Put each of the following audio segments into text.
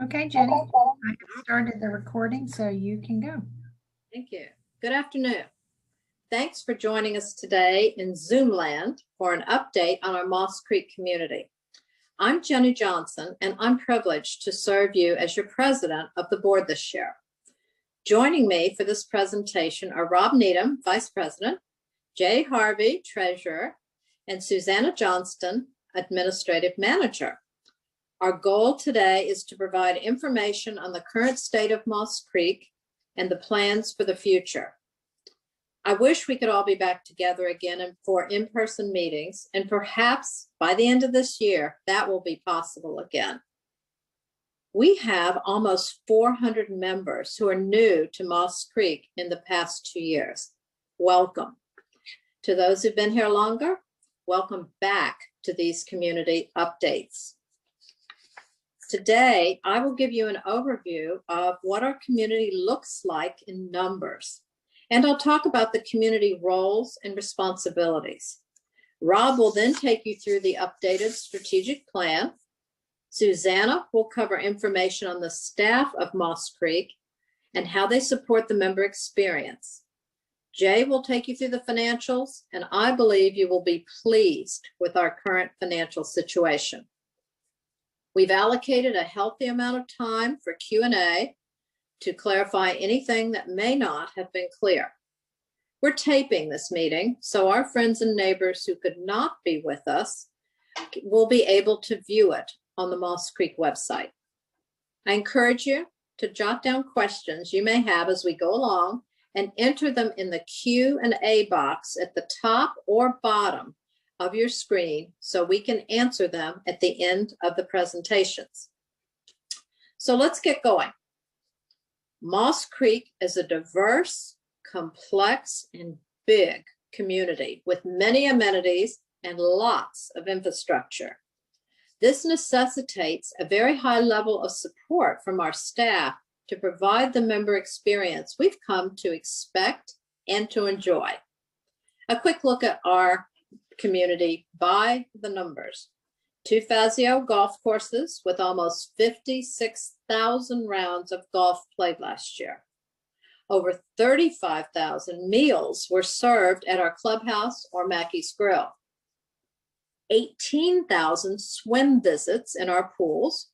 Okay, Jenny, I have started the recording, so you can go. Thank you. Good afternoon. Thanks for joining us today in Zoom land for an update on our Moss Creek community. I'm Jenny Johnson, and I'm privileged to serve you as your president of the board this year. Joining me for this presentation are Rob Needham, Vice President, Jay Harvey, Treasurer, and Susanna Johnston, Administrative Manager. Our goal today is to provide information on the current state of Moss Creek and the plans for the future. I wish we could all be back together again for in-person meetings, and perhaps by the end of this year, that will be possible again. We have almost 400 members who are new to Moss Creek in the past 2 years. Welcome. To those who've been here longer, welcome back to these community updates. Today, I will give you an overview of what our community looks like in numbers, and I'll talk about the community roles and responsibilities. Rob will then take you through the updated strategic plan. Susanna will cover information on the staff of Moss Creek and how they support the member experience. Jay will take you through the financials, and I believe you will be pleased with our current financial situation. We've allocated a healthy amount of time for Q&A to clarify anything that may not have been clear. We're taping this meeting, so our friends and neighbors who could not be with us will be able to view it on the Moss Creek website. I encourage you to jot down questions you may have as we go along and enter them in the Q&A box at the top or bottom of your screen so we can answer them at the end of the presentations. So let's get going. Moss Creek is a diverse, complex, and big community with many amenities and lots of infrastructure. This necessitates a very high level of support from our staff to provide the member experience we've come to expect and to enjoy. A quick look at our community by the numbers. 2 Fazio golf courses with almost 56,000 rounds of golf played last year. Over 35,000 meals were served at our clubhouse or Mackey's Grill. 18,000 swim visits in our pools.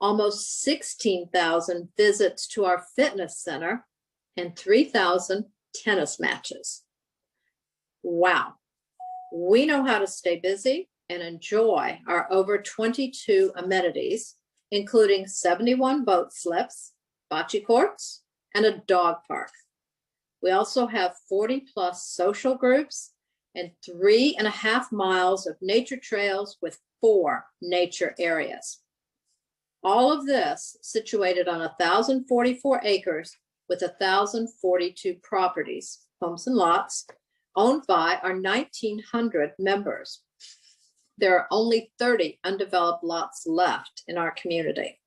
Almost 16,000 visits to our fitness center, and 3,000 tennis matches. Wow. We know how to stay busy and enjoy our over 22 amenities, including 71 boat slips, bocce courts, and a dog park. We also have 40+ social groups and 3.5 miles of nature trails with 4 nature areas. All of this situated on 1,044 acres with 1,042 properties, homes and lots, owned by our 1,900 members. There are only 30 undeveloped lots left in our community.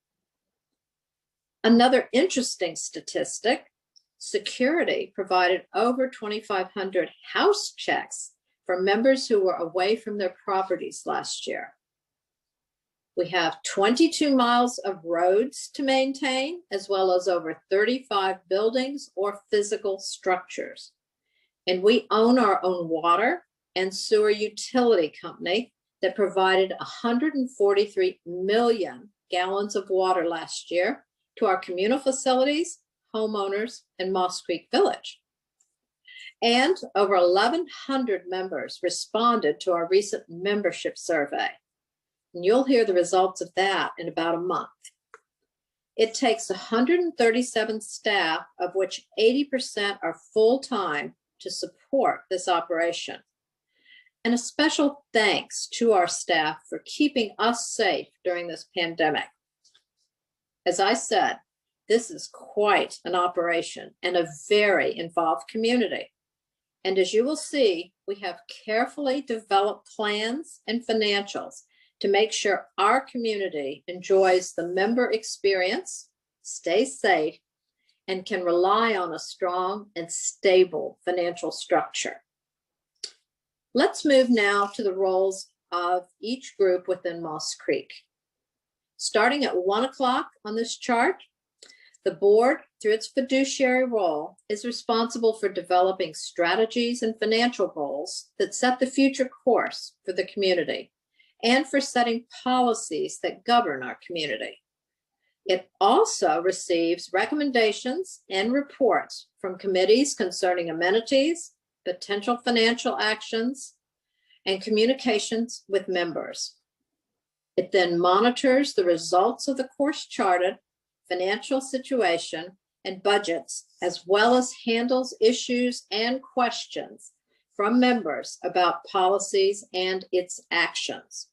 Another interesting statistic, security provided over 2,500 house checks for members who were away from their properties last year. We have 22 miles of roads to maintain, as well as over 35 buildings or physical structures. And we own our own water and sewer utility company that provided 143 million gallons of water last year to our communal facilities, homeowners, and Moss Creek Village. And over 1,100 members responded to our recent membership survey. And you'll hear the results of that in about a month. It takes 137 staff, of which 80% are full-time, to support this operation. And a special thanks to our staff for keeping us safe during this pandemic. As I said, this is quite an operation and a very involved community. And as you will see, we have carefully developed plans and financials to make sure our community enjoys the member experience, stays safe, and can rely on a strong and stable financial structure. Let's move now to the roles of each group within Moss Creek. Starting at 1 o'clock on this chart, the board, through its fiduciary role, is responsible for developing strategies and financial goals that set the future course for the community and for setting policies that govern our community. It also receives recommendations and reports from committees concerning amenities, potential financial actions, and communications with members. It then monitors the results of the course charted, financial situation, and budgets, as well as handles issues and questions from members about policies and its actions.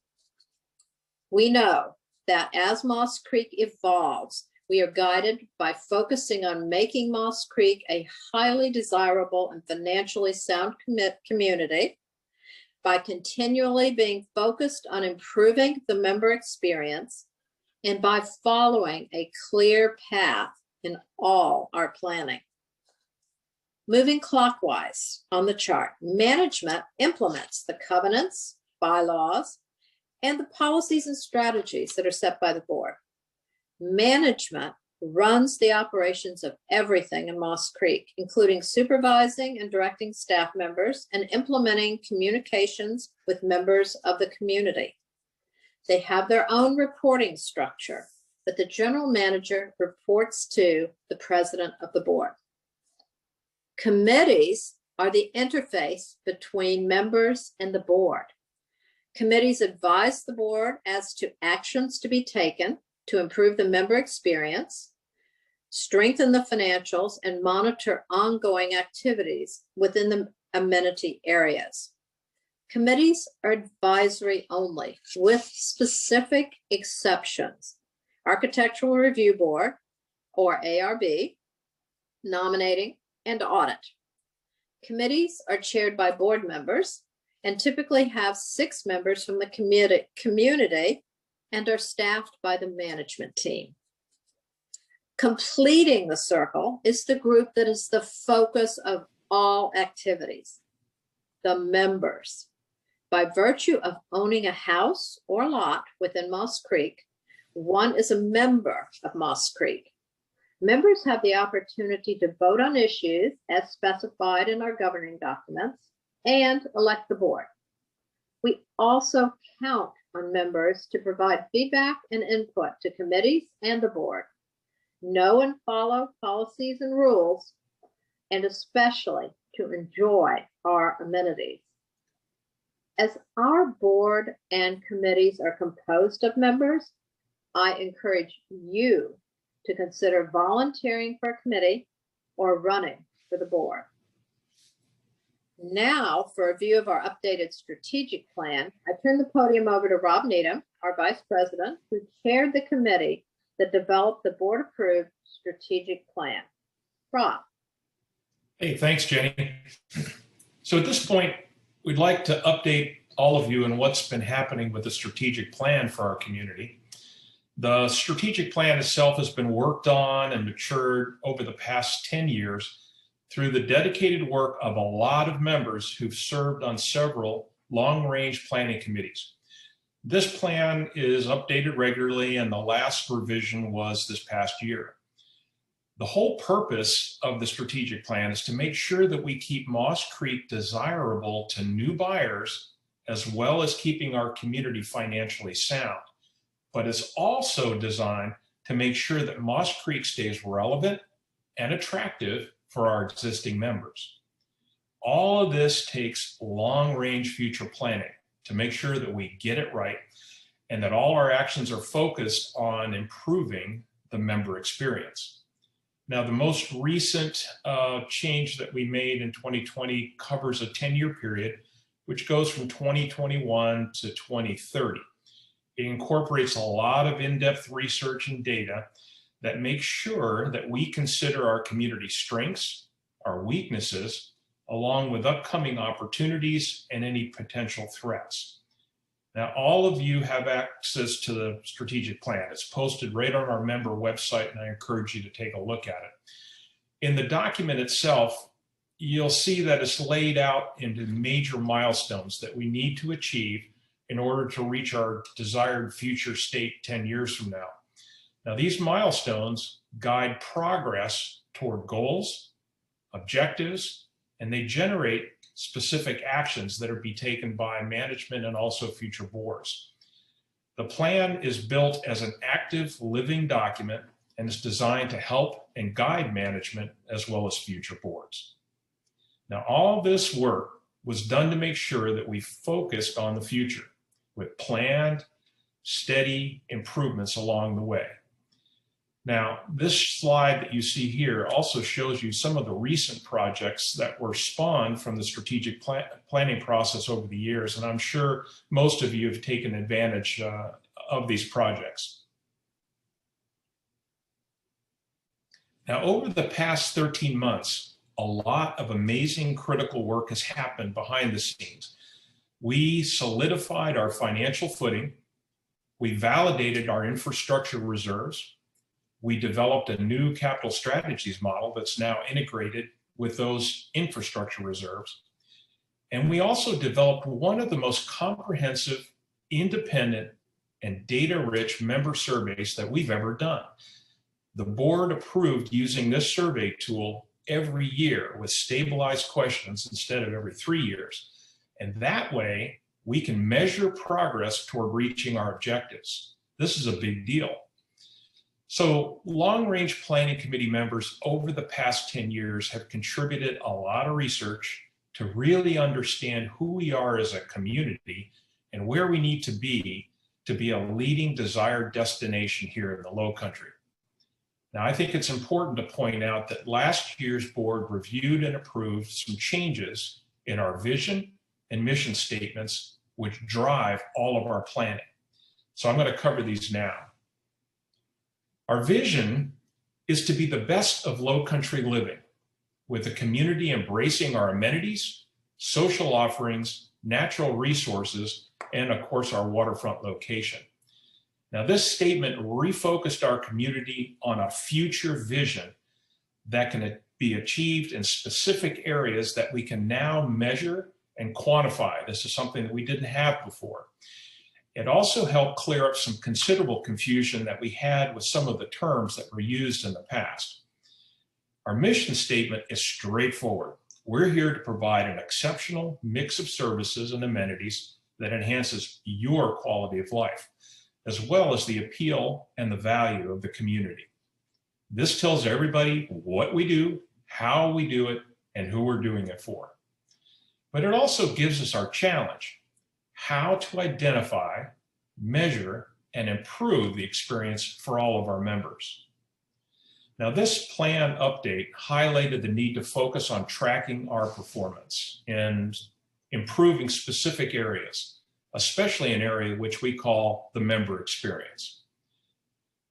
We know that as Moss Creek evolves, we are guided by focusing on making Moss Creek a highly desirable and financially sound community, by continually being focused on improving the member experience, and by following a clear path in all our planning. Moving clockwise on the chart, management implements the covenants, bylaws, and the policies and strategies that are set by the board. Management runs the operations of everything in Moss Creek, including supervising and directing staff members and implementing communications with members of the community. They have their own reporting structure, but the general manager reports to the president of the board. Committees are the interface between members and the board. Committees advise the board as to actions to be taken to improve the member experience, strengthen the financials, and monitor ongoing activities within the amenity areas. Committees are advisory only, with specific exceptions. Architectural Review Board, or ARB, nominating, and audit. Committees are chaired by board members and typically have 6 members from the community and are staffed by the management team. Completing the circle is the group that is the focus of all activities, the members. By virtue of owning a house or lot within Moss Creek, one is a member of Moss Creek. Members have the opportunity to vote on issues as specified in our governing documents and elect the board. We also count on members to provide feedback and input to committees and the board, know and follow policies and rules, and especially to enjoy our amenities. As our board and committees are composed of members, I encourage you to consider volunteering for a committee or running for the board. Now, for a view of our updated strategic plan, I turn the podium over to Rob Needham, our Vice President, who chaired the committee that developed the board-approved strategic plan. Rob. Hey, thanks, Jenny. So at this point, we'd like to update all of you on what's been happening with the strategic plan for our community. The strategic plan itself has been worked on and matured over the past 10 years through the dedicated work of a lot of members who've served on several long-range planning committees. This plan is updated regularly, and the last revision was this past year. The whole purpose of the strategic plan is to make sure that we keep Moss Creek desirable to new buyers, as well as keeping our community financially sound. But it's also designed to make sure that Moss Creek stays relevant and attractive for our existing members. All of this takes long-range future planning to make sure that we get it right and that all our actions are focused on improving the member experience. Now, the most recent change that we made in 2020 covers a 10-year period, which goes from 2021 to 2030. It incorporates a lot of in-depth research and data that makes sure that we consider our community strengths, our weaknesses, along with upcoming opportunities and any potential threats. Now, all of you have access to the strategic plan. It's posted right on our member website, and I encourage you to take a look at it. In the document itself, you'll see that it's laid out into major milestones that we need to achieve in order to reach our desired future state 10 years from now. Now, these milestones guide progress toward goals, objectives, and they generate specific actions that are to be taken by management and also future boards. The plan is built as an active living document and is designed to help and guide management as well as future boards. Now, all this work was done to make sure that we focused on the future with planned, steady improvements along the way. Now, this slide that you see here also shows you some of the recent projects that were spawned from the strategic planning process over the years, and I'm sure most of you have taken advantage of these projects. Now, over the past 13 months, a lot of amazing critical work has happened behind the scenes. We solidified our financial footing, we validated our infrastructure reserves, we developed a new capital strategies model that's now integrated with those infrastructure reserves. And we also developed one of the most comprehensive, independent, and data-rich member surveys that we've ever done. The board approved using this survey tool every year with stabilized questions instead of every 3 years. And that way, we can measure progress toward reaching our objectives. This is a big deal. So long-range planning committee members over the past 10 years have contributed a lot of research to really understand who we are as a community and where we need to be a leading desired destination here in the Low Country. Now, I think it's important to point out that last year's board reviewed and approved some changes in our vision and mission statements, which drive all of our planning. So I'm going to cover these now. Our vision is to be the best of Low Country living, with the community embracing our amenities, social offerings, natural resources, and of course our waterfront location. Now, this statement refocused our community on a future vision that can be achieved in specific areas that we can now measure and quantify. This is something that we didn't have before. It also helped clear up some considerable confusion that we had with some of the terms that were used in the past. Our mission statement is straightforward. We're here to provide an exceptional mix of services and amenities that enhances your quality of life, as well as the appeal and the value of the community. This tells everybody what we do, how we do it, and who we're doing it for. But it also gives us our challenge: how to identify, measure, and improve the experience for all of our members. Now, this plan update highlighted the need to focus on tracking our performance and improving specific areas, especially an area which we call the member experience.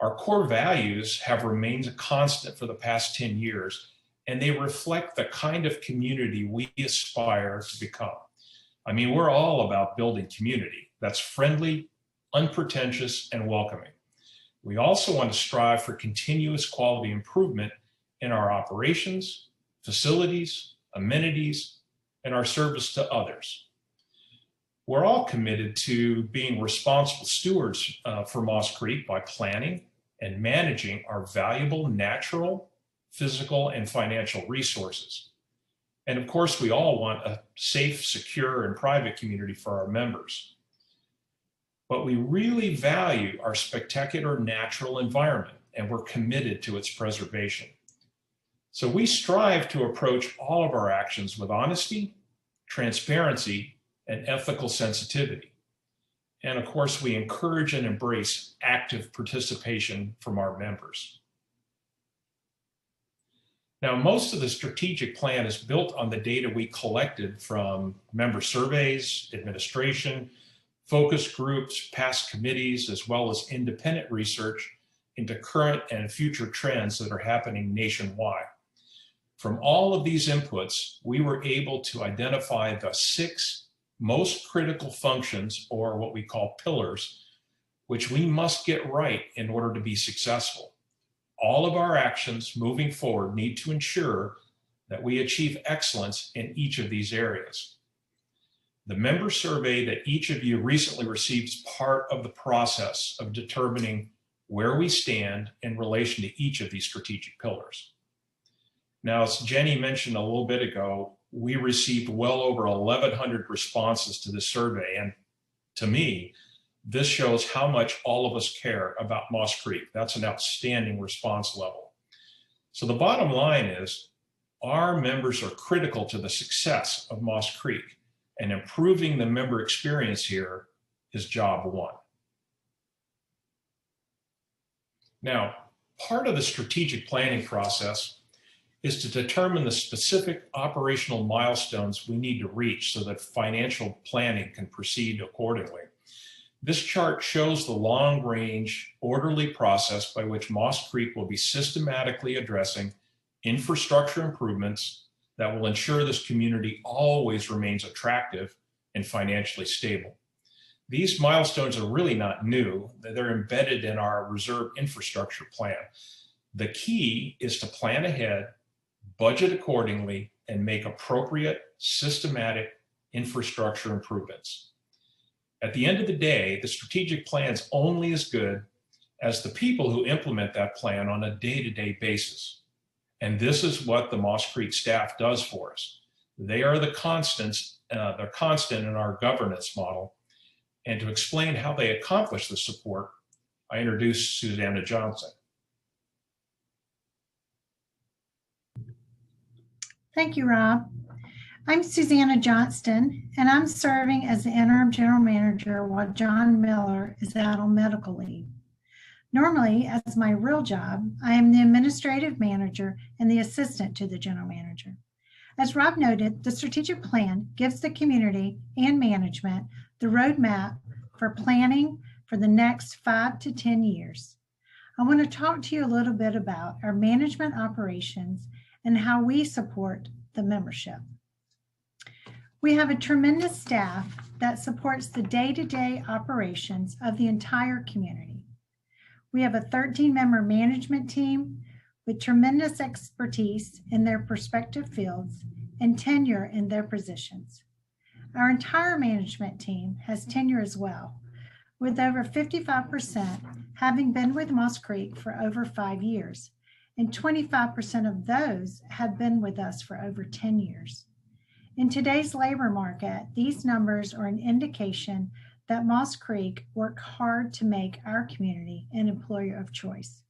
Our core values have remained constant for the past 10 years, and they reflect the kind of community we aspire to become. I mean, we're all about building community that's friendly, unpretentious, and welcoming. We also want to strive for continuous quality improvement in our operations, facilities, amenities, and our service to others. We're all committed to being responsible stewards for Moss Creek by planning and managing our valuable natural, physical, and financial resources. And of course, we all want a safe, secure, and private community for our members. But we really value our spectacular natural environment, and we're committed to its preservation. So we strive to approach all of our actions with honesty, transparency, and ethical sensitivity. And of course, we encourage and embrace active participation from our members. Now, most of the strategic plan is built on the data we collected from member surveys, administration, focus groups, past committees, as well as independent research into current and future trends that are happening nationwide. From all of these inputs, we were able to identify the 6 most critical functions, or what we call pillars, which we must get right in order to be successful. All of our actions moving forward need to ensure that we achieve excellence in each of these areas. The member survey that each of you recently received is part of the process of determining where we stand in relation to each of these strategic pillars. Now, as Jenny mentioned a little bit ago, we received well over 1,100 responses to this survey. And to me, this shows how much all of us care about Moss Creek. That's an outstanding response level. So the bottom line is our members are critical to the success of Moss Creek, and improving the member experience here is job one. Now, part of the strategic planning process is to determine the specific operational milestones we need to reach so that financial planning can proceed accordingly. This chart shows the long-range, orderly process by which Moss Creek will be systematically addressing infrastructure improvements that will ensure this community always remains attractive and financially stable. These milestones are really not new. They're embedded in our reserve infrastructure plan. The key is to plan ahead, budget accordingly, and make appropriate, systematic infrastructure improvements. At the end of the day, the strategic plan is only as good as the people who implement that plan on a day-to-day basis. And this is what the Moss Creek staff does for us. They are the constants, they're constant in our governance model. And to explain how they accomplish the support, I introduce Susanna Johnson. Thank you, Rob. I'm Susanna Johnston, and I'm serving as the interim general manager while John Miller is out on medical leave. Normally, as my real job, I am the administrative manager and the assistant to the general manager. As Rob noted, the strategic plan gives the community and management the roadmap for planning for the next 5 to 10 years. I want to talk to you a little bit about our management operations and how we support the membership. We have a tremendous staff that supports the day-to-day operations of the entire community. We have a 13-member management team with tremendous expertise in their respective fields and tenure in their positions. Our entire management team has tenure as well, with over 55% having been with Moss Creek for over 5 years, and 25% of those have been with us for over 10 years. In today's labor market, these numbers are an indication that Moss Creek worked hard to make our community an employer of choice.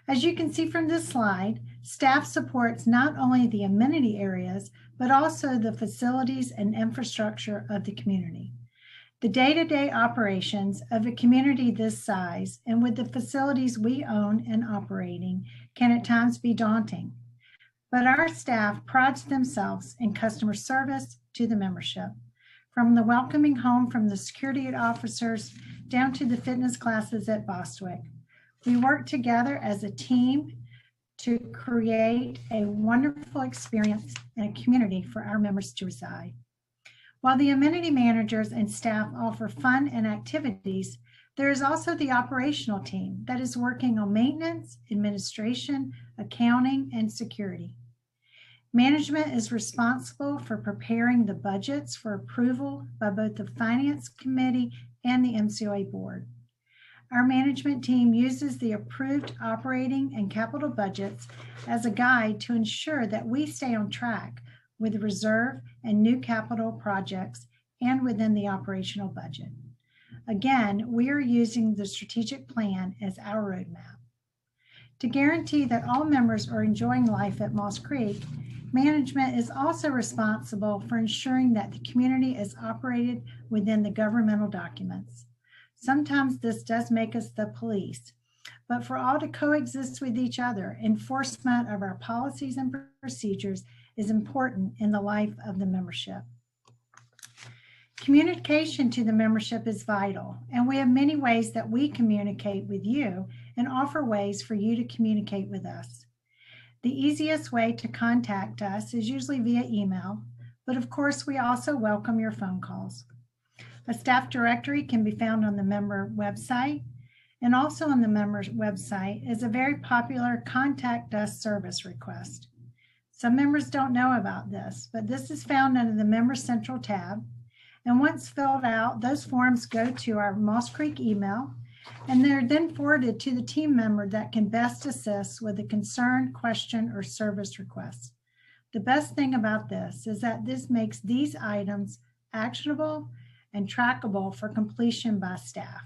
As you can see from this slide, staff supports not only the amenity areas, but also the facilities and infrastructure of the community. The day-to-day operations of a community this size and with the facilities we own and operating can at times be daunting. But our staff prides themselves in customer service to the membership, from the welcoming home from the security officers down to the fitness classes at Bostwick. We work together as a team to create a wonderful experience and a community for our members to reside. While the amenity managers and staff offer fun and activities, there is also the operational team that is working on maintenance, administration, accounting, and security. Management is responsible for preparing the budgets for approval by both the Finance Committee and the MCOA Board. Our management team uses the approved operating and capital budgets as a guide to ensure that we stay on track with reserve and new capital projects and within the operational budget. Again, we are using the strategic plan as our roadmap. To guarantee that all members are enjoying life at Moss Creek, management is also responsible for ensuring that the community is operated within the governmental documents. Sometimes this does make us the police, but for all to coexist with each other, enforcement of our policies and procedures is important in the life of the membership. Communication to the membership is vital, and we have many ways that we communicate with you and offer ways for you to communicate with us. The easiest way to contact us is usually via email, but of course we also welcome your phone calls. A staff directory can be found on the member website, and also on the member's website is a very popular contact us service request. Some members don't know about this, but this is found under the Member Central tab, And once filled out, those forms go to our Moss Creek email, and they're then forwarded to the team member that can best assist with a concern, question, or service request. The best thing about this is that this makes these items actionable and trackable for completion by staff.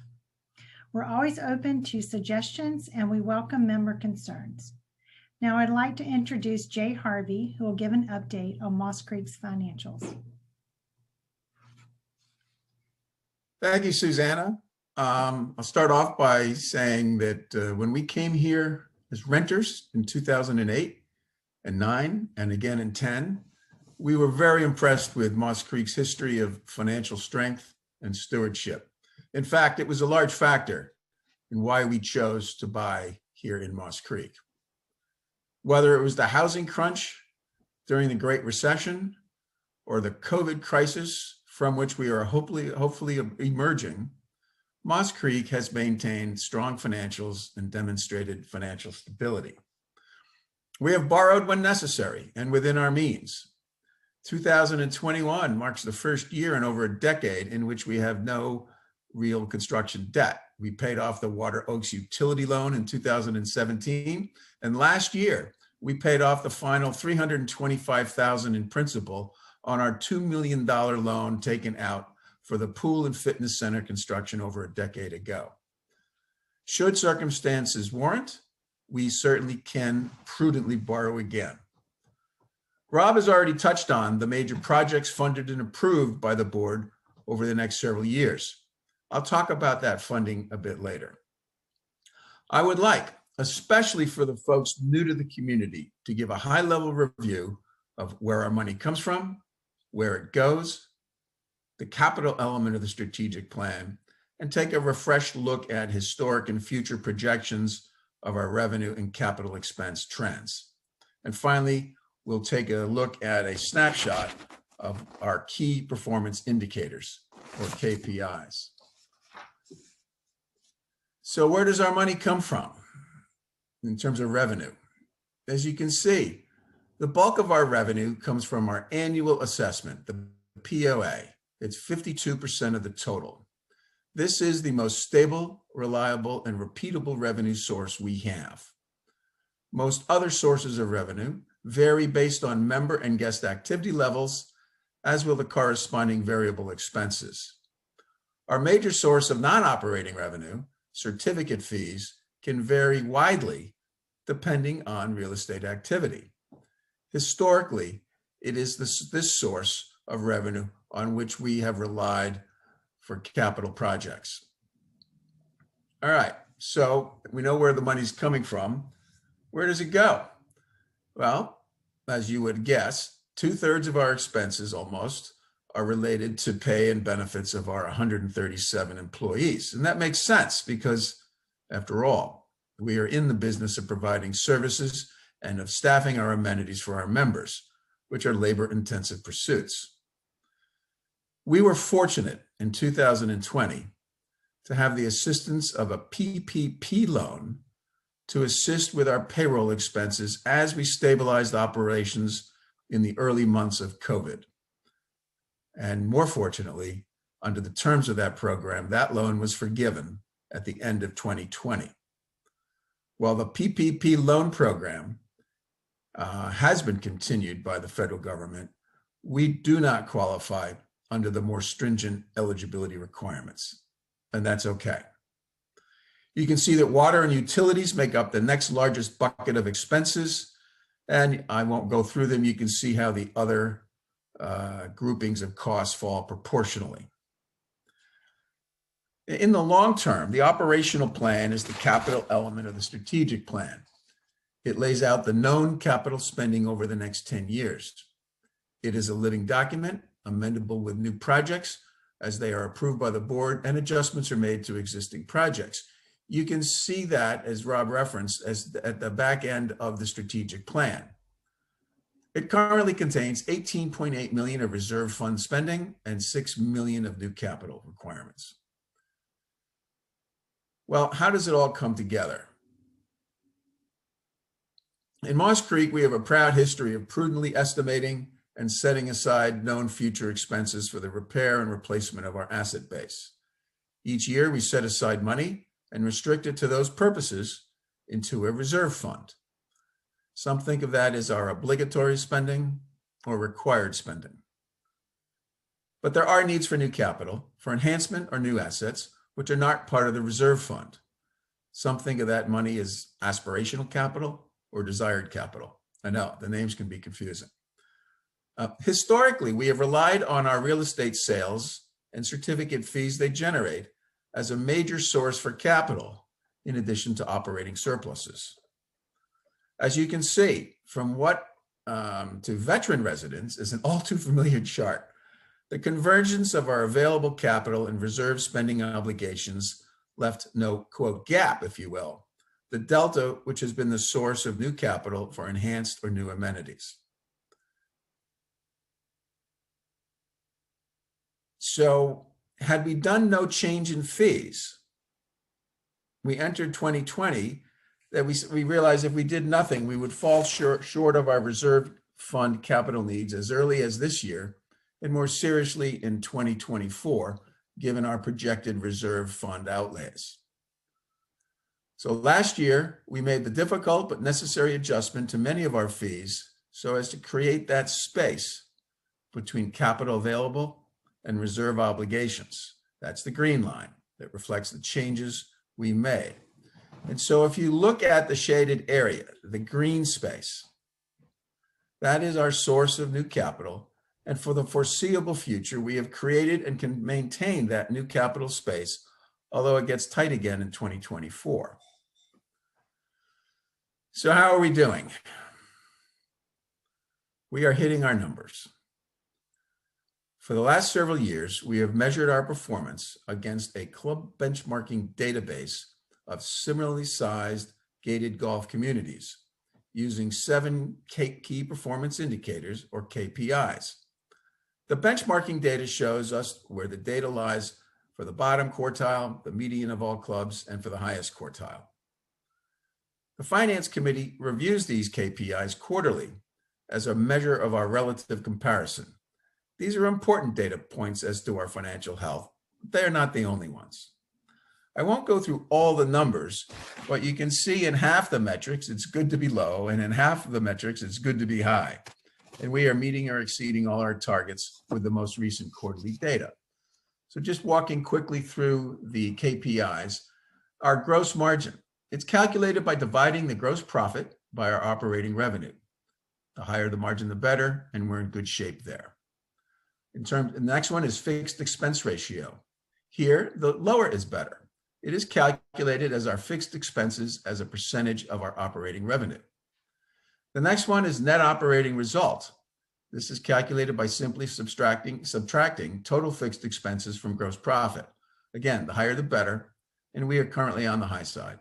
We're always open to suggestions and we welcome member concerns. Now I'd like to introduce Jay Harvey, who will give an update on Moss Creek's financials. Thank you, Susanna. I'll start off by saying that when we came here as renters in 2008 and 9, and again in 10, we were very impressed with Moss Creek's history of financial strength and stewardship. In fact, it was a large factor in why we chose to buy here in Moss Creek. Whether it was the housing crunch during the Great Recession or the COVID crisis from which we are hopefully emerging, Moss Creek has maintained strong financials and demonstrated financial stability. We have borrowed when necessary and within our means. 2021 marks the first year in over a decade in which we have no real construction debt. We paid off the Water Oaks utility loan in 2017, and last year we paid off the final $325,000 in principal on our $2 million loan taken out for the pool and fitness center construction over a decade ago. Should circumstances warrant, we certainly can prudently borrow again. Rob has already touched on the major projects funded and approved by the board over the next several years. I'll talk about that funding a bit later. I would like, especially for the folks new to the community, to give a high-level review of where our money comes from, where it goes, the capital element of the strategic plan, and take a refreshed look at historic and future projections of our revenue and capital expense trends. And finally, we'll take a look at a snapshot of our key performance indicators, or KPIs. So where does our money come from in terms of revenue? As you can see, the bulk of our revenue comes from our annual assessment, the POA. It's 52% of the total. This is the most stable, reliable, and repeatable revenue source we have. Most other sources of revenue vary based on member and guest activity levels, as will the corresponding variable expenses. Our major source of non-operating revenue, certificate fees, can vary widely depending on real estate activity. Historically, it is this source of revenue on which we have relied for capital projects. All right, so we know where the money's coming from. Where does it go? Well, as you would guess, 2/3 of our expenses almost are related to pay and benefits of our 137 employees. And that makes sense because, after all, we are in the business of providing services and of staffing our amenities for our members, which are labor-intensive pursuits. We were fortunate in 2020 to have the assistance of a PPP loan to assist with our payroll expenses as we stabilized operations in the early months of COVID. And more fortunately, under the terms of that program, that loan was forgiven at the end of 2020. While the PPP loan program has been continued by the federal government, we do not qualify under the more stringent eligibility requirements, and that's okay. You can see that water and utilities make up the next largest bucket of expenses, and I won't go through them. You can see how the other groupings of costs fall proportionally. In the long term, the operational plan is the capital element of the strategic plan. It lays out the known capital spending over the next 10 years. It is a living document, amendable with new projects as they are approved by the board and adjustments are made to existing projects. You can see that, as Rob referenced, as at the back end of the strategic plan. It currently contains $18.8 million of reserve fund spending and $6 million of new capital requirements. Well, how does it all come together? In Moss Creek, we have a proud history of prudently estimating and setting aside known future expenses for the repair and replacement of our asset base. Each year, we set aside money and restrict it to those purposes into a reserve fund. Some think of that as our obligatory spending or required spending. But there are needs for new capital, for enhancement or new assets, which are not part of the reserve fund. Some think of that money as aspirational capital or desired capital. I know the names can be confusing. Historically, we have relied on our real estate sales and certificate fees they generate as a major source for capital, in addition to operating surpluses. As you can see, from what to veteran residents is an all too familiar chart. The convergence of our available capital and reserve spending obligations left no, quote, gap, if you will, the delta which has been the source of new capital for enhanced or new amenities. So had we done no change in fees, we entered 2020 that we realized if we did nothing, we would fall short of our reserve fund capital needs as early as this year and more seriously in 2024, given our projected reserve fund outlays. So last year, we made the difficult but necessary adjustment to many of our fees so as to create that space between capital available and reserve obligations. That's the green line that reflects the changes we made. And so if you look at the shaded area, the green space, that is our source of new capital. And for the foreseeable future, we have created and can maintain that new capital space, although it gets tight again in 2024. So how are we doing? We are hitting our numbers. For the last several years, we have measured our performance against a club benchmarking database of similarly sized gated golf communities using 7 key performance indicators, or KPIs. The benchmarking data shows us where the data lies for the bottom quartile, the median of all clubs, and for the highest quartile. The Finance Committee reviews these KPIs quarterly as a measure of our relative comparison. These are important data points as to our financial health, but they are not the only ones. I won't go through all the numbers, but you can see in half the metrics, it's good to be low, and in half of the metrics, it's good to be high. And we are meeting or exceeding all our targets with the most recent quarterly data. So just walking quickly through the KPIs, our gross margin, it's calculated by dividing the gross profit by our operating revenue. The higher the margin, the better, and we're in good shape there. The next one is fixed expense ratio. Here, the lower is better. It is calculated as our fixed expenses as a percentage of our operating revenue. The next one is net operating result. This is calculated by simply subtracting total fixed expenses from gross profit. Again, the higher the better, and we are currently on the high side.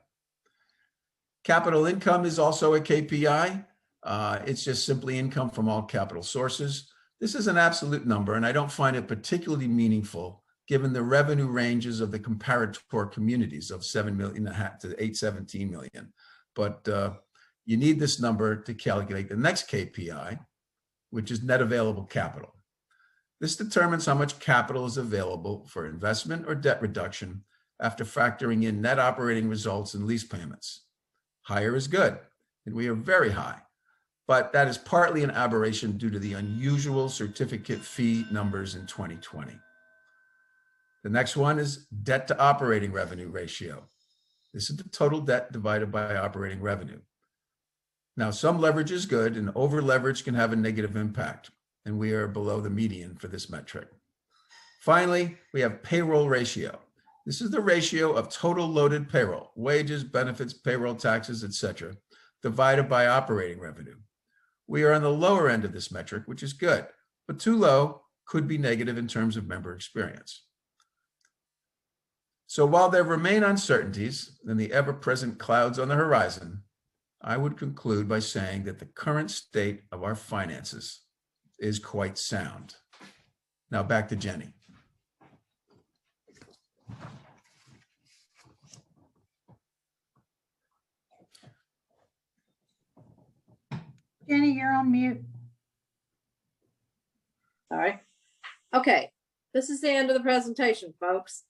Capital income is also a KPI. It's just simply income from all capital sources. This is an absolute number, and I don't find it particularly meaningful given the revenue ranges of the comparator communities of 7.5 million to 817 million. But you need this number to calculate the next KPI, which is net available capital. This determines how much capital is available for investment or debt reduction after factoring in net operating results and lease payments. Higher is good, and we are very high, but that is partly an aberration due to the unusual certificate fee numbers in 2020. The next one is debt to operating revenue ratio. This is the total debt divided by operating revenue. Now, some leverage is good, and over leverage can have a negative impact, and we are below the median for this metric. Finally, we have payroll ratio. This is the ratio of total loaded payroll, wages, benefits, payroll taxes, etc., divided by operating revenue. We are on the lower end of this metric, which is good, but too low could be negative in terms of member experience. So while there remain uncertainties and the ever-present clouds on the horizon, I would conclude by saying that the current state of our finances is quite sound. Now back to Jenny. Jenny, you're on mute. All right. Okay, this is the end of the presentation, folks.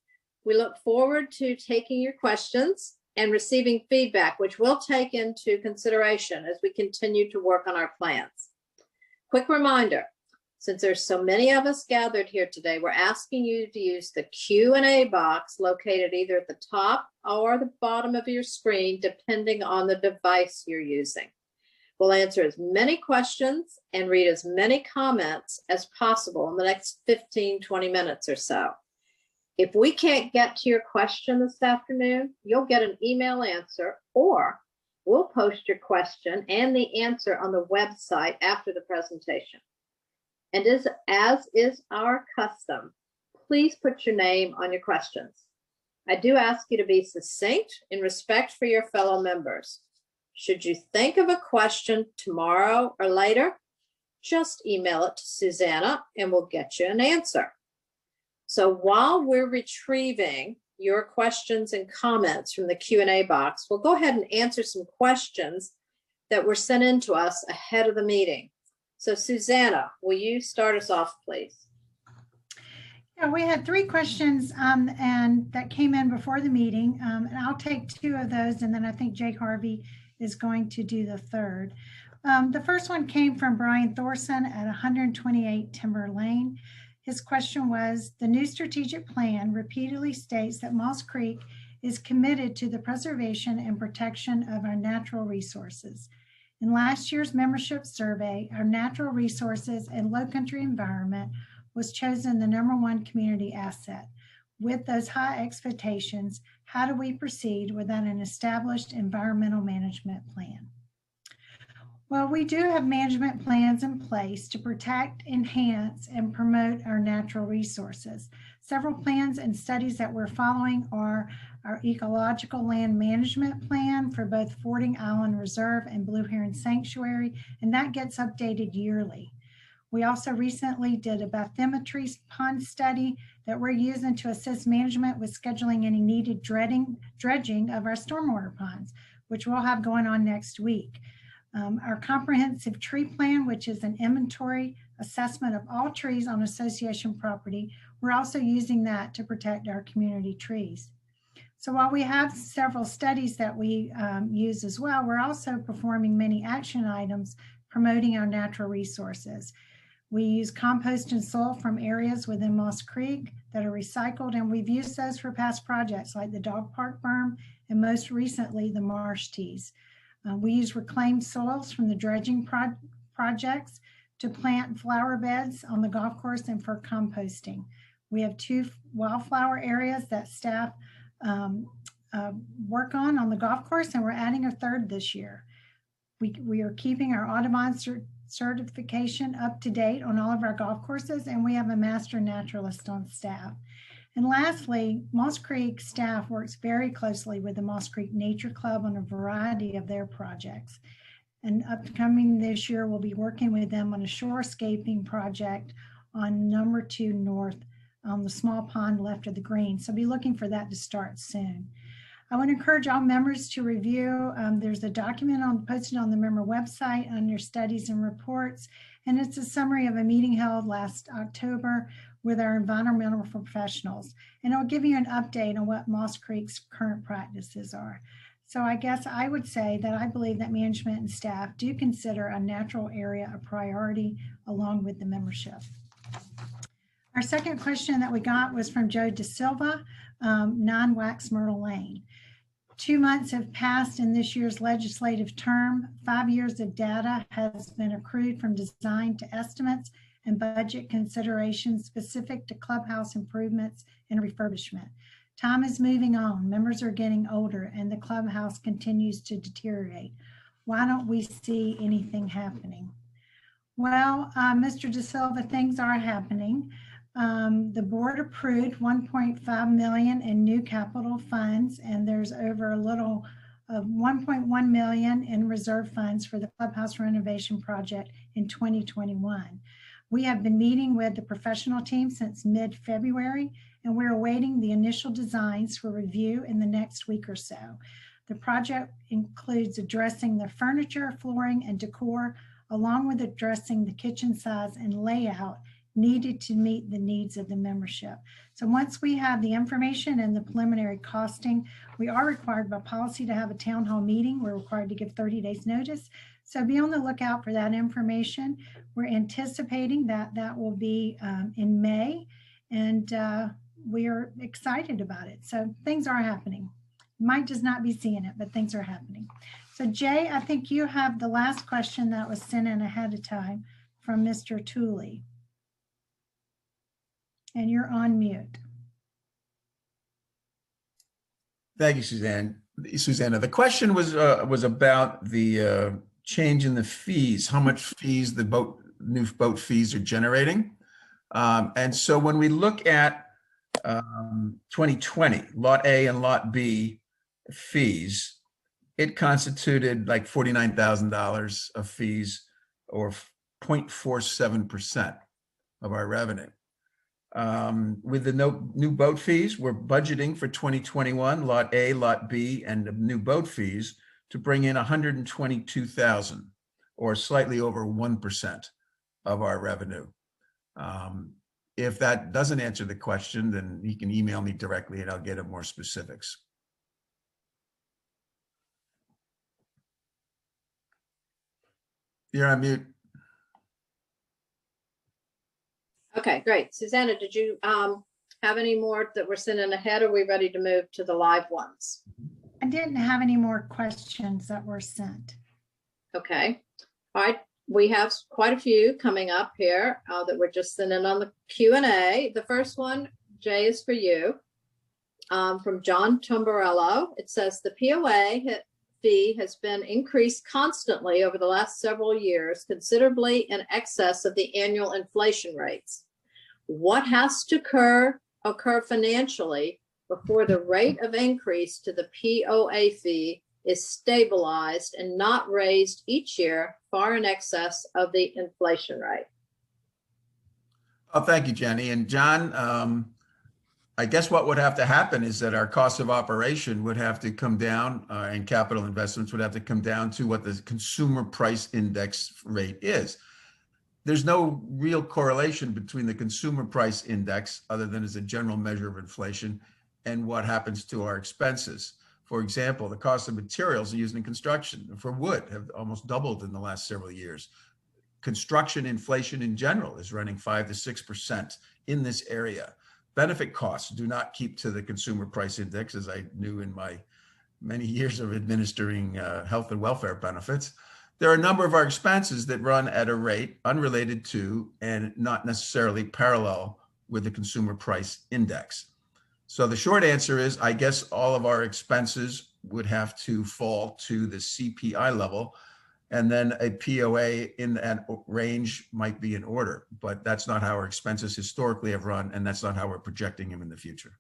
We look forward to taking your questions and receiving feedback, which we'll take into consideration as we continue to work on our plans. Quick reminder, since there's so many of us gathered here today, we're asking you to use the Q&A box located either at the top or the bottom of your screen, depending on the device you're using. We'll answer as many questions and read as many comments as possible in the next 15-20 minutes or so. If we can't get to your question this afternoon, you'll get an email answer, or we'll post your question and the answer on the website after the presentation. And as is our custom, please put your name on your questions. I do ask you to be succinct in respect for your fellow members. Should you think of a question tomorrow or later, just email it to Susanna and we'll get you an answer. So while we're retrieving your questions and comments from the Q&A box, we'll go ahead and answer some questions that were sent in to us ahead of the meeting. So Susanna, will you start us off, please? Yeah, we had 3 questions and that came in before the meeting, and I'll take 2 of those, and then I think Jake Harvey is going to do the third. The first one came from Brian Thorson at 128 Timber Lane. His question was, the new strategic plan repeatedly states that Moss Creek is committed to the preservation and protection of our natural resources. In last year's membership survey, our natural resources and low country environment was chosen the #1 community asset. With those high expectations, how do we proceed without an established environmental management plan? Well, we do have management plans in place to protect, enhance, and promote our natural resources. Several plans and studies that we're following are our Ecological Land Management Plan for both Fording Island Reserve and Blue Heron Sanctuary, and that gets updated yearly. We also recently did a bathymetry pond study that we're using to assist management with scheduling any needed dredging of our stormwater ponds, which we'll have going on next week. Our comprehensive tree plan, which is an inventory assessment of all trees on association property, we're also using that to protect our community trees. So while we have several studies that we use as well, we're also performing many action items promoting our natural resources. We use compost and soil from areas within Moss Creek that are recycled, and we've used those for past projects like the dog park berm and most recently the marsh tees. We use reclaimed soils from the dredging projects to plant flower beds on the golf course and for composting. We have 2 wildflower areas that staff work on the golf course, and we're adding a 3rd this year. We are keeping our Audubon certification up to date on all of our golf courses, and we have a master naturalist on staff. And lastly, Moss Creek staff works very closely with the Moss Creek Nature Club on a variety of their projects. And upcoming this year, we'll be working with them on a shorescaping project on number 2 north on the small pond left of the green. So be looking for that to start soon. I want to encourage all members to review. There's a document posted on the member website under studies and reports, and it's a summary of a meeting held last October with our environmental professionals. And it'll give you an update on what Moss Creek's current practices are. So I guess I would say that I believe that management and staff do consider a natural area a priority along with the membership. Our second question that we got was from Joe De Silva, 9 Wax Myrtle Lane. 2 months have passed in this year's legislative term. 5 years of data has been accrued from design to estimates and budget considerations specific to clubhouse improvements and refurbishment. Time is moving on, members are getting older, and the clubhouse continues to deteriorate. Why don't we see anything happening? Well, Mr. De Silva, things are happening. The board approved $1.5 million in new capital funds, and there's over a little of $1.1 million in reserve funds for the clubhouse renovation project in 2021. We have been meeting with the professional team since mid-February, and we're awaiting the initial designs for review in the next week or so. The project includes addressing the furniture, flooring, and decor, along with addressing the kitchen size and layout needed to meet the needs of the membership. So once we have the information and the preliminary costing, we are required by policy to have a town hall meeting. We're required to give 30 days notice. So be on the lookout for that information. We're anticipating that that will be in May, and we are excited about it. So things are happening. Might just not be seeing it, but things are happening. So Jay, I think you have the last question that was sent in ahead of time from Mr. Tooley. And you're on mute. Thank you, Susanna. The question was about the change in the fees, how much fees the new boat fees are generating. And so when we look at 2020, Lot A and Lot B fees, it constituted like $49,000 of fees, or 0.47% of our revenue. With the new boat fees, we're budgeting for 2021, Lot A, Lot B, and the new boat fees to bring in 122,000, or slightly over 1% of our revenue. If that doesn't answer the question, then you can email me directly and I'll get it more specifics. You're on mute. Okay, great. Susanna, did you have any more that were sent in ahead? Or are we ready to move to the live ones? I didn't have any more questions that were sent. Okay. All right. We have quite a few coming up here that we're just sending on the Q&A. The first one, Jay, is for you. From John Tomborello. It says the POA fee has been increased constantly over the last several years, considerably in excess of the annual inflation rates. What has to occur financially before the rate of increase to the POA fee is stabilized and not raised each year far in excess of the inflation rate? Oh, thank you, Jenny. And John, I guess what would have to happen is that our cost of operation would have to come down, and capital investments would have to come down to what the consumer price index rate is. There's no real correlation between the consumer price index, other than as a general measure of inflation, and what happens to our expenses. For example, the cost of materials used in construction for wood have almost doubled in the last several years. Construction inflation in general is running 5 to 6% in this area. Benefit costs do not keep to the consumer price index, as I knew in my many years of administering health and welfare benefits. There are a number of our expenses that run at a rate unrelated to and not necessarily parallel with the consumer price index. So the short answer is, I guess all of our expenses would have to fall to the CPI level, and then a POA in that range might be in order, but that's not how our expenses historically have run, and that's not how we're projecting them in the future.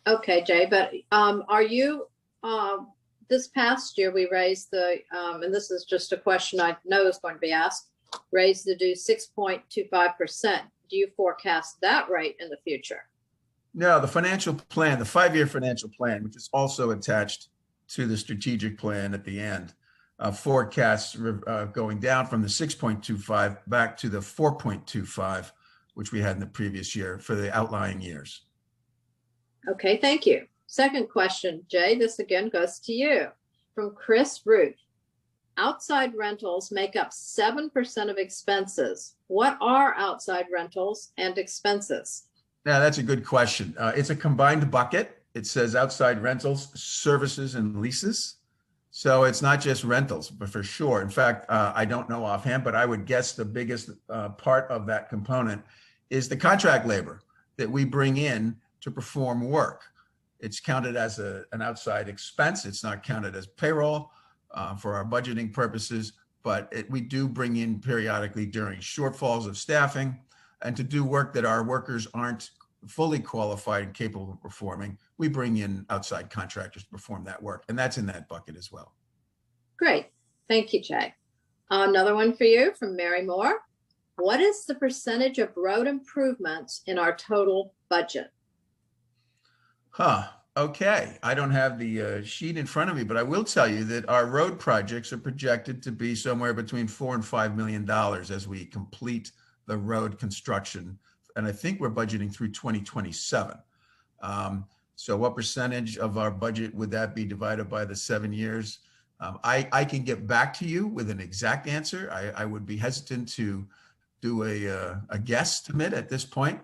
Okay, Jay, but are you, this past year we raised the, and this is just a question I know is going to be asked, raised the due 6.25%. Do you forecast that rate in the future? No, the financial plan, the 5-year financial plan, which is also attached to the strategic plan at the end, forecasts going down from the 6.25 back to the 4.25, which we had in the previous year for the outlying years. Okay, thank you. Second question, Jay, this again goes to you. From Chris Root. Outside rentals make up 7% of expenses. What are outside rentals and expenses? Now, that's a good question. It's a combined bucket. It says outside rentals, services, and leases. So it's not just rentals, but for sure. In fact, I don't know offhand, but I would guess the biggest part of that component is the contract labor that we bring in to perform work. It's counted as an outside expense. It's not counted as payroll for our budgeting purposes, but we do bring in periodically during shortfalls of staffing and to do work that our workers aren't fully qualified and capable of performing. We bring in outside contractors to perform that work, and that's in that bucket as well. Great. Thank you, Jay. Another one for you from Mary Moore. What is the percentage of road improvements in our total budget? Okay. I don't have the sheet in front of me, but I will tell you that our road projects are projected to be somewhere between $4 and $5 million as we complete the road construction. And I think we're budgeting through 2027. So what percentage of our budget would that be divided by the 7 years? I can get back to you with an exact answer. I would be hesitant to do a guesstimate at this point,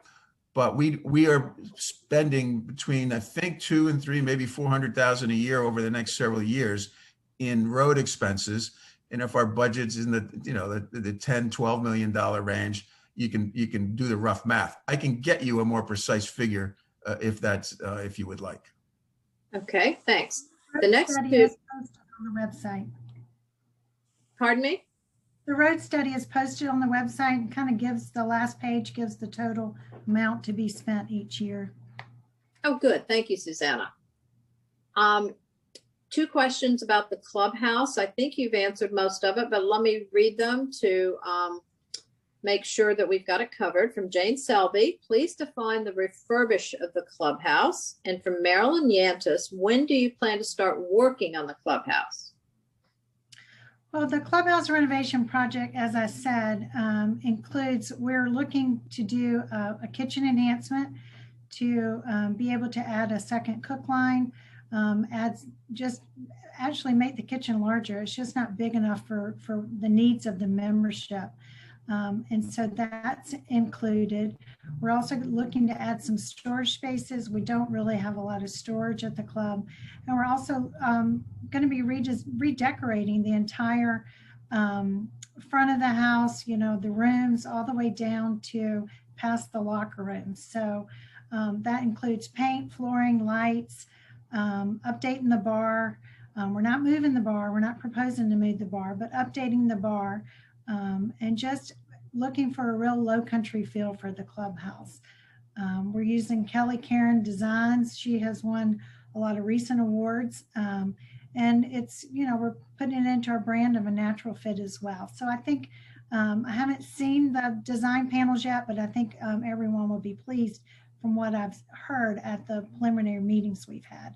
but we are spending between, I think, 2 and 3, maybe 400,000 a year over the next several years in road expenses. And if our budget's in the, you know, the 10, $12 million range, you can do the rough math. I can get you a more precise figure if you would like. Okay, thanks. The next Study two, is posted on the website. pardon me? The road study is posted on the website and kind of gives, the last page gives the total amount to be spent each year. Oh, good. Thank you, Susanna. 2 questions about the clubhouse. I think you've answered most of it, but let me read them to make sure that we've got it covered. From Jane Selby, please define the refurbish of the clubhouse. And from Marilyn Yantis, when do you plan to start working on the clubhouse? Well, the clubhouse renovation project, as I said, includes, we're looking to do a kitchen enhancement to be able to add a second cook line, actually make the kitchen larger. It's just not big enough for the needs of the membership. And so that's included. We're also looking to add some storage spaces. We don't really have a lot of storage at the club. And we're also going to be redecorating the entire front of the house, you know, the rooms all the way down to past the locker rooms. So that includes paint, flooring, lights, updating the bar. We're not moving the bar. We're not proposing to move the bar, but updating the bar. And just looking for a real low country feel for the clubhouse. We're using Kelly Karen Designs. She has won a lot of recent awards. And it's, you know, we're putting it into our brand of a natural fit as well. So I think, I haven't seen the design panels yet, but I think everyone will be pleased from what I've heard at the preliminary meetings we've had.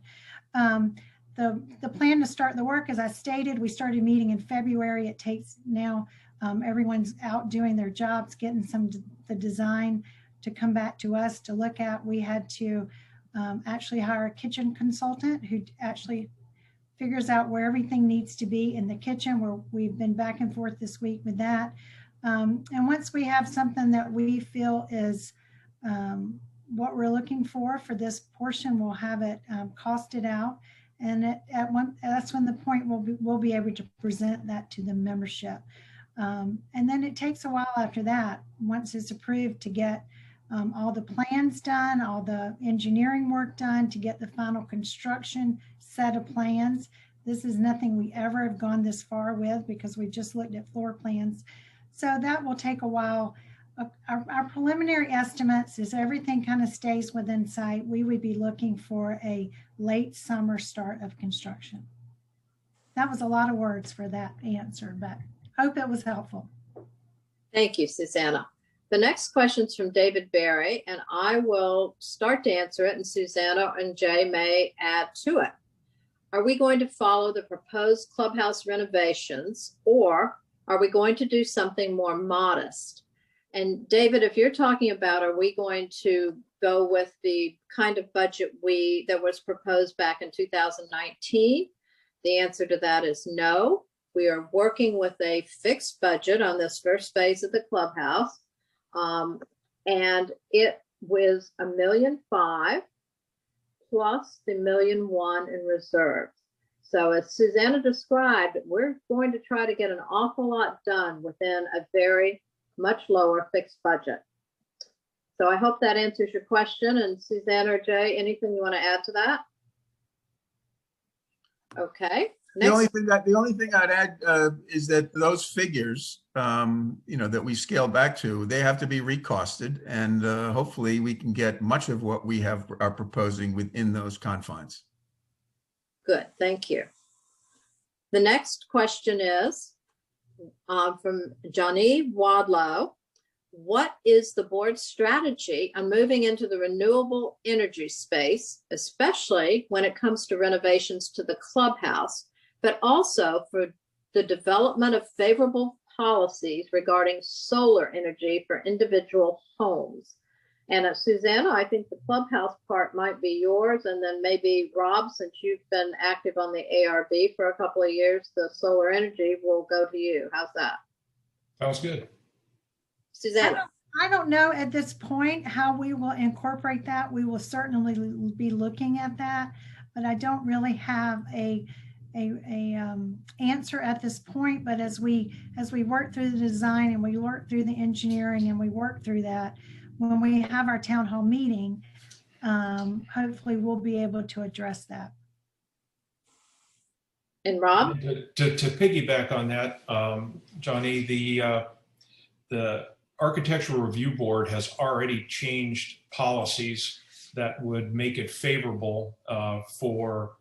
The plan to start the work, as I stated, we started meeting in February. It takes now, everyone's out doing their jobs, getting the design to come back to us to look at. We had to actually hire a kitchen consultant who actually figures out where everything needs to be in the kitchen, where we've been back and forth this week with that. And once we have something that we feel is what we're looking for this portion, we'll have it costed out. And that's when the point we'll be able to present that to the membership. And then it takes a while after that, once it's approved, to get all the plans done, all the engineering work done, to get the final construction set of plans. This is nothing we ever have gone this far with, because we just looked at floor plans. So that will take a while. Our preliminary estimates is everything kind of stays within sight. We would be looking for a late summer start of construction. That was a lot of words for that answer, but hope it was helpful. Thank you, Susanna. The next question is from David Barry, and I will start to answer it, and Susanna and Jay may add to it. Are we going to follow the proposed clubhouse renovations, or are we going to do something more modest? And David, if you're talking about, are we going to go with the kind of budget that was proposed back in 2019? The answer to that is no. We are working with a fixed budget on this first phase of the clubhouse. And it was $1.5 million plus the $1.1 million in reserves. So as Susanna described, we're going to try to get an awful lot done within a very much lower fixed budget. So I hope that answers your question. And Susanna or Jay, anything you want to add to that? Okay. The only thing I'd add is that those figures, that we scale back to, they have to be recosted, and hopefully we can get much of what we are proposing within those confines. Good, thank you. The next question is from Johnny Wadlow. What is the board's strategy on moving into the renewable energy space, especially when it comes to renovations to the clubhouse, but also for the development of favorable policies regarding solar energy for individual homes. And Susanna, I think the clubhouse part might be yours, and then maybe Rob, since you've been active on the ARB for a couple of years, the solar energy will go to you. How's that? Sounds good. Susanna. I don't know at this point how we will incorporate that. We will certainly be looking at that, but I don't really have a answer at this point. But as we work through the design and we work through the engineering and we work through that, when we have our town hall meeting, hopefully we'll be able to address that. And Rob? To piggyback on that, Johnny, the Architectural Review Board has already changed policies that would make it favorable for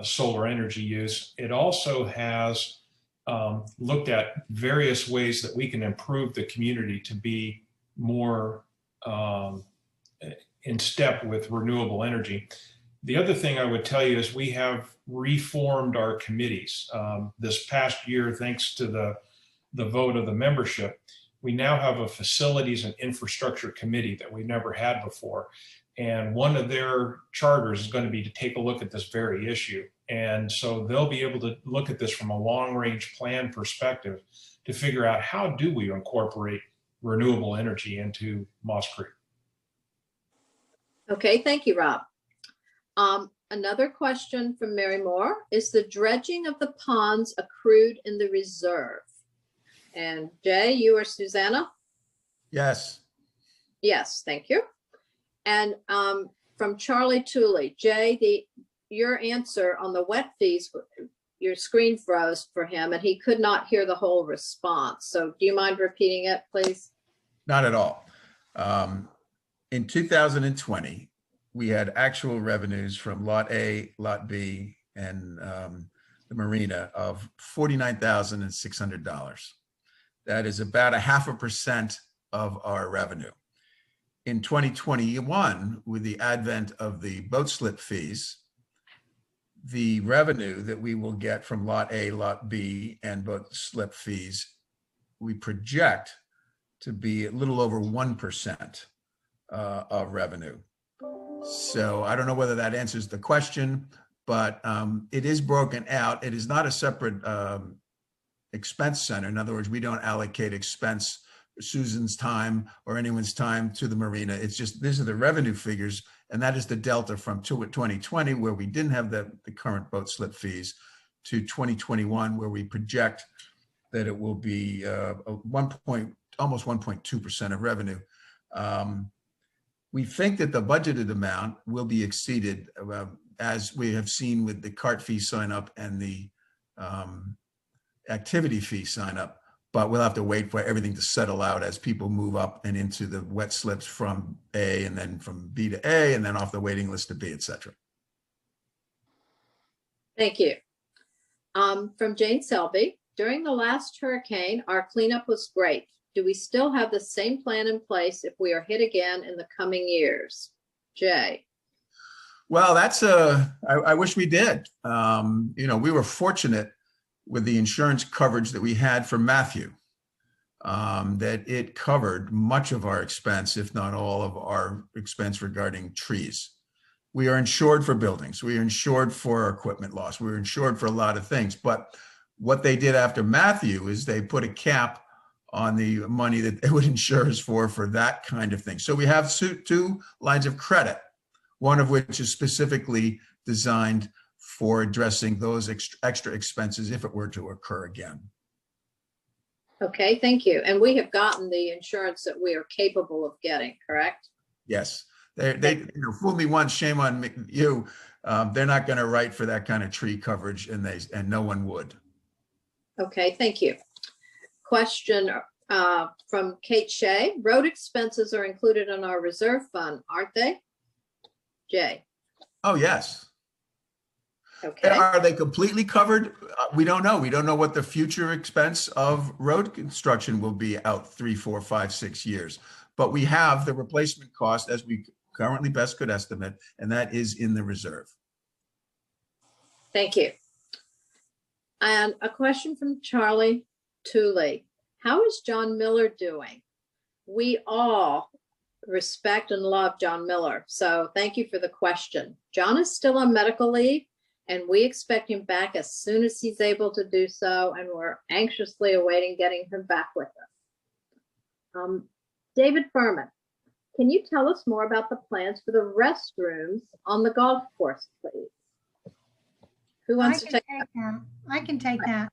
solar energy use. It also has looked at various ways that we can improve the community to be more in step with renewable energy. The other thing I would tell you is we have reformed our committees. This past year, thanks to the vote of the membership, we now have a facilities and infrastructure committee that we've never had before. And one of their charters is going to be to take a look at this very issue. And so they'll be able to look at this from a long range plan perspective to figure out how do we incorporate renewable energy into Moss Creek. Okay, thank you, Rob. Another question from Mary Moore. Is the dredging of the ponds accrued in the reserve? And Jay, you or Susanna? Yes. Yes, thank you. And from Charlie Tooley, Jay, your answer on the wet fees, your screen froze for him and he could not hear the whole response. So do you mind repeating it, please? Not at all. In 2020, we had actual revenues from Lot A, Lot B, and the marina of $49,600. That is about 0.5% of our revenue. In 2021, with the advent of the boat slip fees, the revenue that we will get from Lot A, Lot B, and boat slip fees, we project to be a little over 1% of revenue. So I don't know whether that answers the question, but it is broken out. It is not a separate expense center. In other words, we don't allocate expense, Susan's time or anyone's time to the marina. It's just, these are the revenue figures. And that is the delta from 2020, where we didn't have the current boat slip fees, to 2021, where we project that it will be almost 1.2% of revenue. We think that the budgeted amount will be exceeded, as we have seen with the cart fee sign up and the activity fee sign up, but we'll have to wait for everything to settle out as people move up and into the wet slips from A, and then from B to A, and then off the waiting list to B, et cetera. Thank you. From Jane Selby, during the last hurricane, our cleanup was great. Do we still have the same plan in place if we are hit again in the coming years? Jay. Well, I wish we did. We were fortunate with the insurance coverage that we had for Matthew, that it covered much of our expense, if not all of our expense regarding trees. We are insured for buildings. We are insured for equipment loss. We're insured for a lot of things. But what they did after Matthew is they put a cap on the money that they would insure us for that kind of thing. So we have two lines of credit, one of which is specifically designed for addressing those extra expenses if it were to occur again. Okay, thank you. And we have gotten the insurance that we are capable of getting, correct? Yes. They fool me once, shame on you. They're not going to write for that kind of tree coverage, and no one would. Okay, thank you. Question from Kate Shea. Road expenses are included in our reserve fund, aren't they? Jay. Oh, yes. Okay. Are they completely covered? We don't know. We don't know what the future expense of road construction will be out 3, 4, 5, 6 years. But we have the replacement cost as we currently best could estimate, and that is in the reserve. Thank you. And a question from Charlie Tooley. How is John Miller doing? We all respect and love John Miller, so thank you for the question. John is still on medical leave, and we expect him back as soon as he's able to do so, and we're anxiously awaiting getting him back with us. David Furman, can you tell us more about the plans for the restrooms on the golf course, please? Who wants to take that? that? I can take that.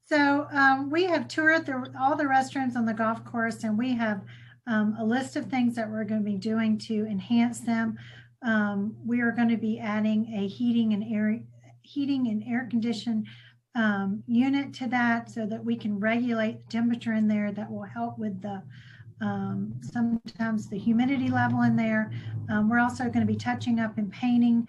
So we have toured all the restrooms on the golf course, and we have a list of things that we're going to be doing to enhance them. We are going to be adding a heating and air conditioned unit to that, so that we can regulate the temperature in there. That will help with the sometimes the humidity level in there. We're also going to be touching up and painting,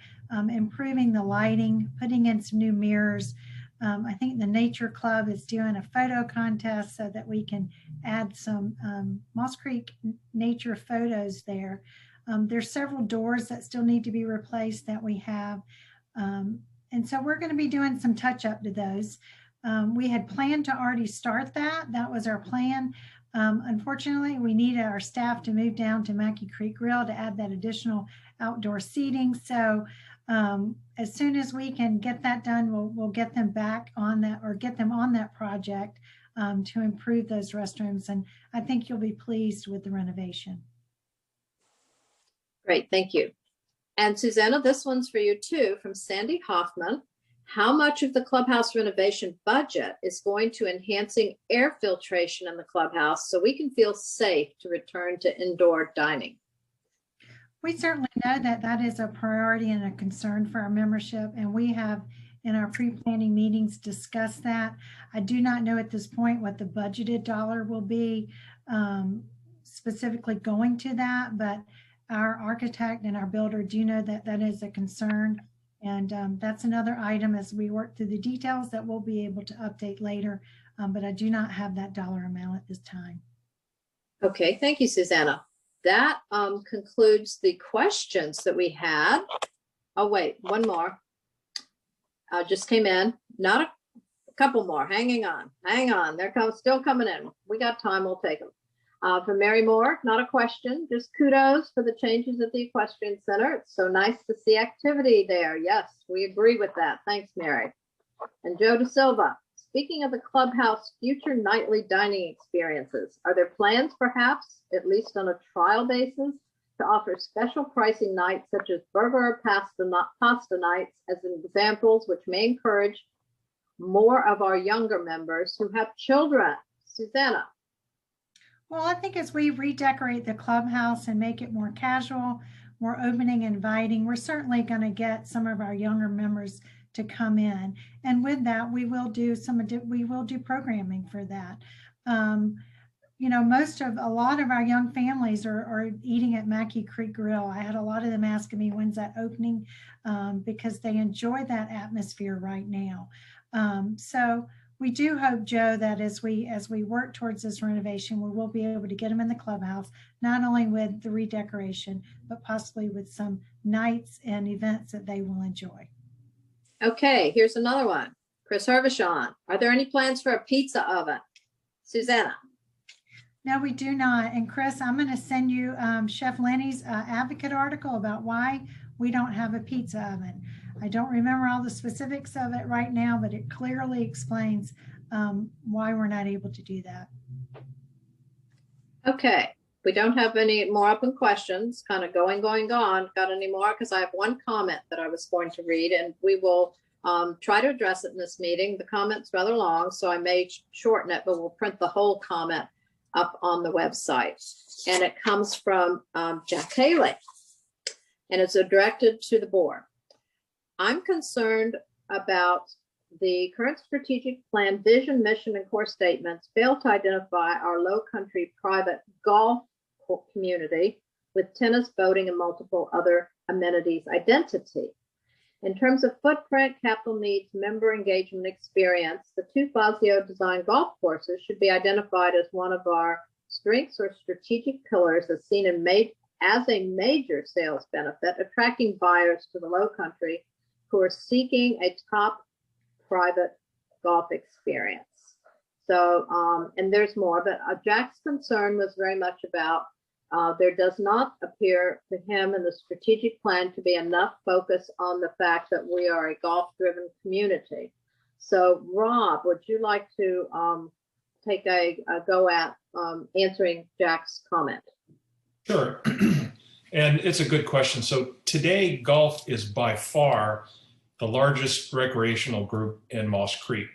improving the lighting, putting in some new mirrors. I think the Nature Club is doing a photo contest so that we can add some Moss Creek nature photos there. There's several doors that still need to be replaced that we have. And so we're going to be doing some touch up to those. We had planned to already start that. That was our plan. Unfortunately, we needed our staff to move down to Mackey Creek Grill to add that additional outdoor seating. So as soon as we can get that done, we'll get them back on that, or get them on that project to improve those restrooms. And I think you'll be pleased with the renovation. Great, thank you. And Susanna, this one's for you too, from Sandy Hoffman. How much of the clubhouse renovation budget is going to enhancing air filtration in the clubhouse so we can feel safe to return to indoor dining? We certainly know that that is a priority and a concern for our membership, and we have in our pre-planning meetings discussed that. I do not know at this point what the budgeted dollar will be specifically going to that, but our architect and our builder do know that that is a concern. And that's another item as we work through the details that we'll be able to update later, but I do not have that dollar amount at this time. Okay, thank you, Susanna. That concludes the questions that we had. Oh, wait, one more. Just came in. Not a couple more. Hang on. They're still coming in. We got time. We'll take them. From Mary Moore, not a question, just kudos for the changes at the Equestrian Center. It's so nice to see activity there. Yes, we agree with that. Thanks, Mary. And Joe De Silva, speaking of the clubhouse future nightly dining experiences, are there plans perhaps, at least on a trial basis, to offer special pricing nights such as burger or pasta nights as examples, which may encourage more of our younger members who have children? Susanna. Well, I think as we redecorate the clubhouse and make it more casual, more opening and inviting, we're certainly going to get some of our younger members to come in. And with that, we will do programming for that. You know, a lot of our young families are eating at Mackey Creek Grill. I had a lot of them asking me, when's that opening? Because they enjoy that atmosphere right now. So we do hope, Joe, that as we work towards this renovation, we will be able to get them in the clubhouse, not only with the redecoration, but possibly with some nights and events that they will enjoy. Okay, here's another one. Chris Hervishon, are there any plans for a pizza oven? Susanna. No, we do not. And Chris, I'm going to send you Chef Lenny's advocate article about why we don't have a pizza oven. I don't remember all the specifics of it right now, but it clearly explains why we're not able to do that. Okay, we don't have any more open questions, kind of going. Got any more? Because I have one comment that I was going to read, and we will try to address it in this meeting. The comment's rather long, so I may shorten it, but we'll print the whole comment up on the website. And it comes from Jack Haley, and it's directed to the board. I'm concerned about the current strategic plan, vision, mission, and core statements fail to identify our low country private golf community with tennis, boating, and multiple other amenities identity. In terms of footprint, capital needs, member engagement experience, the two Fazio designed golf courses should be identified as one of our strengths or strategic pillars as seen as a major sales benefit, attracting buyers to the low country who are seeking a top private golf experience. So, and there's more, but Jack's concern was very much about there does not appear to him in the strategic plan to be enough focus on the fact that we are a golf-driven community. So, Rob, would you like to take a go at answering Jack's comment? Sure. And it's a good question. So today, golf is by far the largest recreational group in Moss Creek.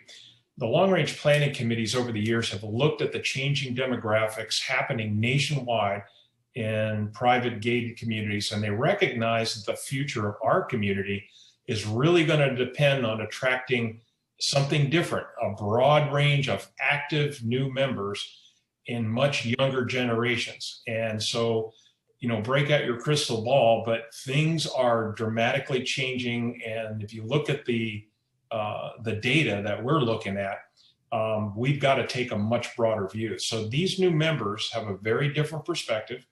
The long-range planning committees over the years have looked at the changing demographics happening nationwide in private gated communities, and they recognize that the future of our community is really going to depend on attracting something different, a broad range of active new members in much younger generations. And so, you know, break out your crystal ball, but things are dramatically changing. And if you look at the data that we're looking at, we've got to take a much broader view. So these new members have a very different perspective,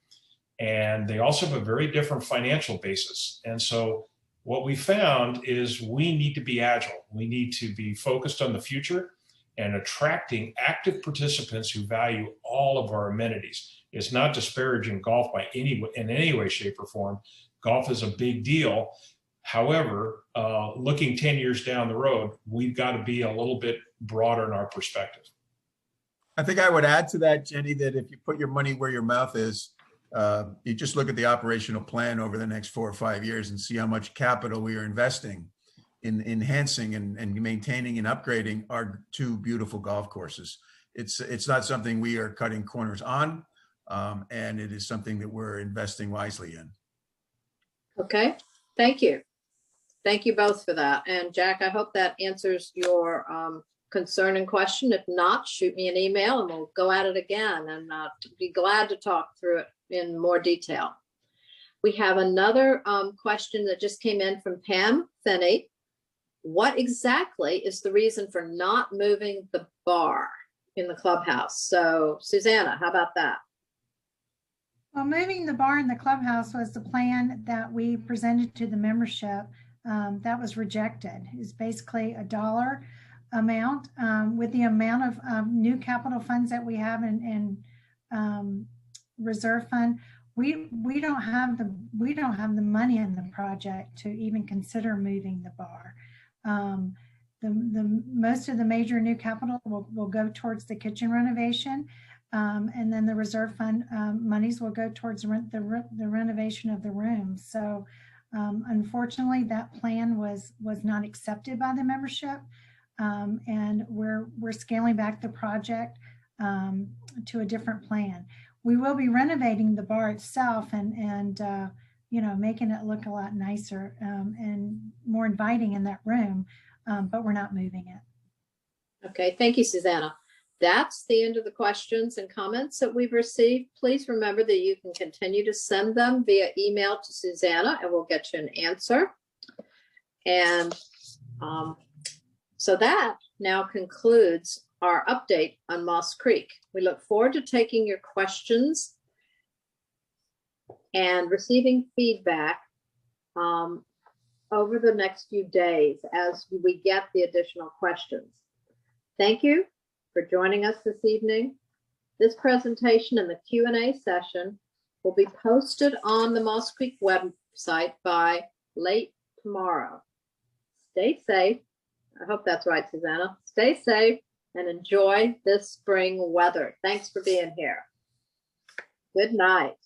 and they also have a very different financial basis. And so what we found is we need to be agile. We need to be focused on the future and attracting active participants who value all of our amenities. It's not disparaging golf in any way, shape, or form. Golf is a big deal. However, looking 10 years down the road, we've got to be a little bit broader in our perspective. I think I would add to that, Jenny, that if you put your money where your mouth is, you just look at the operational plan over the next 4 or 5 years and see how much capital we are investing in enhancing and maintaining and upgrading our 2 beautiful golf courses. It's not something we are cutting corners on, and it is something that we're investing wisely in. Okay, thank you. Thank you both for that. And Jack, I hope that answers your concern and question. If not, shoot me an email and we'll go at it again, and be glad to talk through it in more detail. We have another question that just came in from Pam Finney. What exactly is the reason for not moving the bar in the clubhouse? So Susanna, how about that? Well, moving the bar in the clubhouse was the plan that we presented to the membership. That was rejected. It's basically a dollar amount with the amount of new capital funds that we have in reserve fund. We don't have the money in the project to even consider moving the bar. The most of the major new capital will go towards the kitchen renovation, and then the reserve fund monies will go towards the renovation of the rooms. So unfortunately, that plan was not accepted by the membership, and we're scaling back the project to a different plan. We will be renovating the bar itself and you know, making it look a lot nicer and more inviting in that room, but we're not moving it. Okay, thank you, Susanna. That's the end of the questions and comments that we've received. Please remember that you can continue to send them via email to Susanna and we'll get you an answer. And so that now concludes our update on Moss Creek. We look forward to taking your questions and receiving feedback over the next few days as we get the additional questions. Thank you for joining us this evening. This presentation and the Q&A session will be posted on the Moss Creek website by late tomorrow. Stay safe. I hope that's right, Susanna. Stay safe and enjoy this spring weather. Thanks for being here. Good night.